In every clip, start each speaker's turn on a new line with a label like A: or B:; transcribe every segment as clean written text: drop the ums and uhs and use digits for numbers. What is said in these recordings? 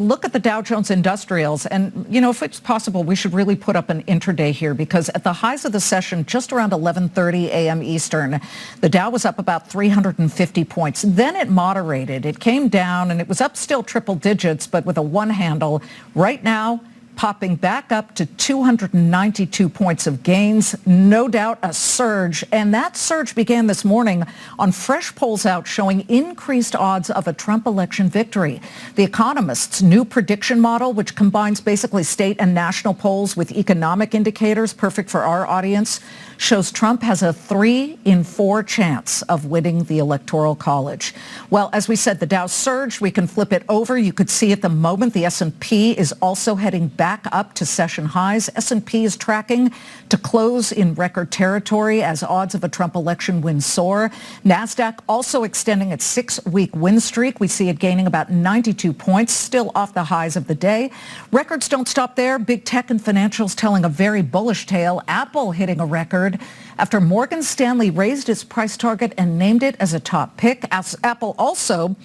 A: Look at the Dow Jones Industrials, and if it's possible, we should really put up an intraday here, because at the highs of the session, just around 11:30 a.m. Eastern, the Dow was up about 350 points. Then it moderated. It came down, and it was up still triple digits, but with a one handle. Right now, popping back up to 292 points of gains. No doubt a surge, and that surge began this morning on fresh polls out showing increased odds of a Trump election victory. The Economist's new prediction model, which combines basically state and national polls with economic indicators, perfect for our audience, shows Trump has a 3 in 4 chance of winning the Electoral College. Well, as we said, the Dow surged. We can flip it over. You could see at the moment the S&P is also heading back up to session highs. S&P is tracking to close in record territory as odds of a Trump election win soar. NASDAQ also extending its 6-week win streak. We see it gaining about 92 points, still off the highs of the day. Records don't stop there. Big tech and financials telling a very bullish tale. Apple hitting a record after Morgan Stanley raised its price target and named it as a top pick. Apple also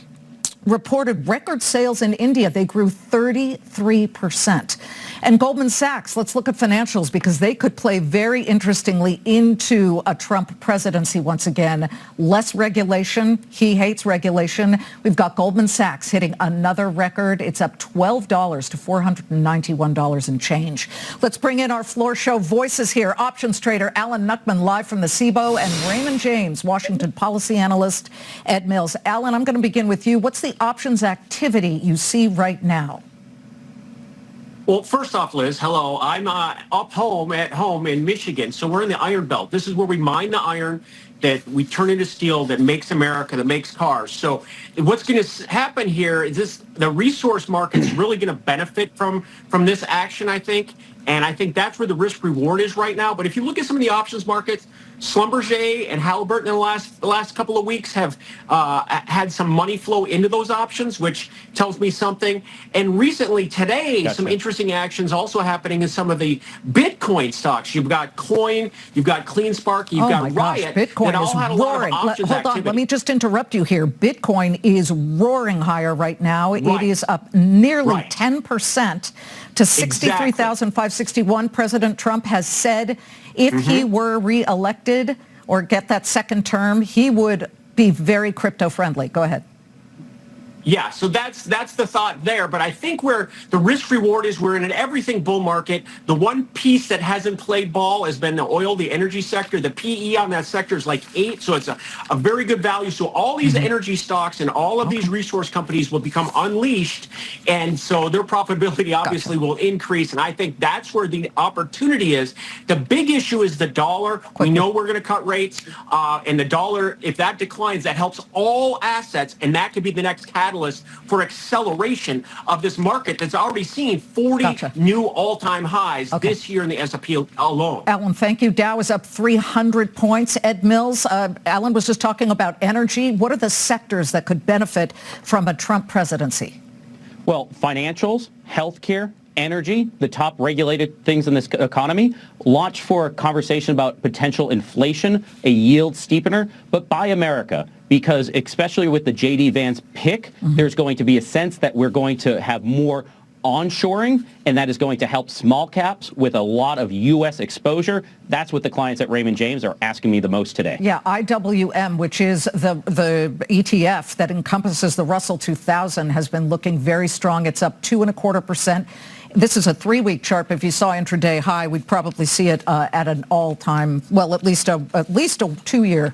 A: reported record sales in India. They grew 33%. And Goldman Sachs, let's look at financials, because they could play very interestingly into a Trump presidency once again. Less regulation. He hates regulation. We've got Goldman Sachs hitting another record. It's up $12 to $491 and change. Let's bring in our floor show voices here. Options trader Alan Nuckman, live from the CBOE, and Raymond James, Washington policy analyst Ed Mills. Alan, I'm going to begin with you. What's the options activity you see right now?
B: Well, first off, Liz, hello. I'm at home in Michigan. So we're in the Iron Belt. This is where we mine the iron that we turn into steel that makes America, that makes cars. So what's going to happen here is the resource market is really going to benefit from this action, I think. And I think that's where the risk reward is right now. But if you look at some of the options markets, Schlumberger and Halliburton in the last couple of weeks have had some money flow into those options, which tells me something. And recently, today, some interesting actions also happening in some of the Bitcoin stocks. You've got Coin, you've got CleanSpark, you've got Riot.
A: Bitcoin is roaring. Hold on, let me just interrupt you here. Bitcoin is roaring higher right now. Right. It is up nearly 10% to 63,561. President Trump has said if he were reelected or get that second term, he would be very crypto friendly. Go ahead.
B: Yeah, so that's the thought there. But I think where the risk reward is, we're in an everything bull market. The one piece that hasn't played ball has been the oil, the energy sector. The PE on that sector is like 8, so it's a very good value. So all these energy stocks and all of these resource companies will become unleashed, and so their profitability obviously will increase. And I think that's where the opportunity is. The big issue is the dollar. We know we're going to cut rates, and the dollar, if that declines, that helps all assets, and that could be the next catalyst for acceleration of this market that's already seen 40 new all-time highs this year in the S&P alone.
A: Alan, thank you. Dow is up 300 points. Ed Mills, Alan was just talking about energy. What are the sectors that could benefit from a Trump presidency?
C: Well, financials, healthcare, energy, the top regulated things in this economy. Launch for a conversation about potential inflation, a yield steepener, but buy America, because especially with the J.D. Vance pick, there's going to be a sense that we're going to have more onshoring, and that is going to help small caps with a lot of U.S. exposure. That's what the clients at Raymond James are asking me the most today.
A: Yeah, IWM, which is the ETF that encompasses the Russell 2000, has been looking very strong. It's up 2.25%. This is a 3-week chart. If you saw intraday high, we'd probably see it at an all-time, well, at least a 2-year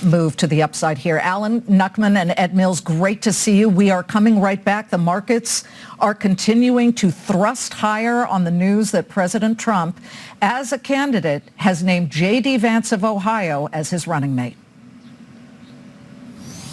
A: move to the upside here. Alan Nuckman and Ed Mills, great to see you. We are coming right back. The markets are continuing to thrust higher on the news that President Trump, as a candidate, has named J.D. Vance of Ohio as his running mate.